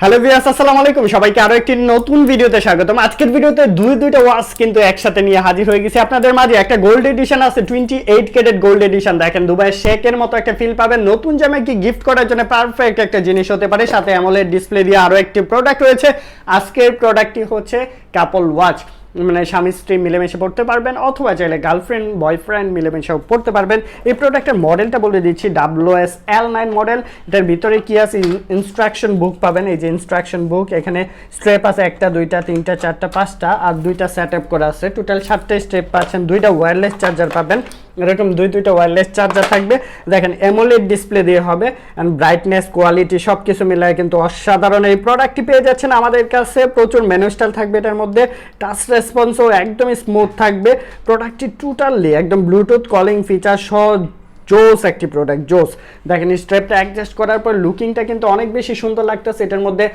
Hello viewers, আসসালামু আলাইকুম। সবাইকে আরো একটি নতুন ভিডিওতে স্বাগতম। আজকের ভিডিওতে দুইটা ওয়াচ কিন্তু একসাথে নিয়ে হাজির হয়ে গেছি আপনাদের মাঝে। একটা গোল্ড এডিশন আছে, 28 ক্যারেট গোল্ড এডিশন। দেখেন দুবাইয়ের শেকের মতো একটা ফিল পাবেন। নতুন জামায় কি গিফট করার জন্য পারফেক্ট একটা জিনিস হতে পারে। সাথে অ্যামোলেড ডিসপ্লে দিয়ে আরো একটি প্রোডাক্ট রয়েছে। আজকের প্রোডাক্টটি হচ্ছে কাপল ওয়াচ, মানে স্বামী স্ত্রী মিলেমিশে পড়তে পারবেন, অথবা চাইলে গার্লফ্রেন্ড বয়ফ্রেন্ড মিলেমিশেও পড়তে পারবেন। এই প্রোডাক্টের মডেলটা বলে দিচ্ছি, WSL9 মডেল। এটার ভিতরে কি আছে, ইনস্ট্রাকশন বুক পাবেন। এই যে ইনস্ট্রাকশন বুক, এখানে স্ট্রেপ আছে 1টা 2টা 3টা 4টা 5টা, আর 2টা সেট আপ করা আছে। টোটাল 7টা স্ট্রেপ পাচ্ছেন। 2টা ওয়্যারলেস চার্জার পাবেন, এরকম দুইটা ওয়্যারলেস চার্জার থাকবে। দেখেন অ্যামোলেড ডিসপ্লে দিয়ে হবে, অ্যান্ড ব্রাইটনেস কোয়ালিটি সব কিছু মিলায় কিন্তু অসাধারণ এই প্রোডাক্টটি পেয়ে যাচ্ছেন আমাদের কাছে। প্রচুর মেনু স্টাইল থাকবে এটার মধ্যে, টাচ রেসপন্সও একদমই স্মুথ থাকবে। প্রোডাক্টটি টোটালি একদম ব্লুটুথ কলিং ফিচার সহ জোস একটি প্রোডাক্ট, জোস। দেখেন স্ট্র্যাপটা অ্যাডজাস্ট করার পর লুকিংটা কিন্তু অনেক বেশি সুন্দর লাগতেছে। এটার মধ্যে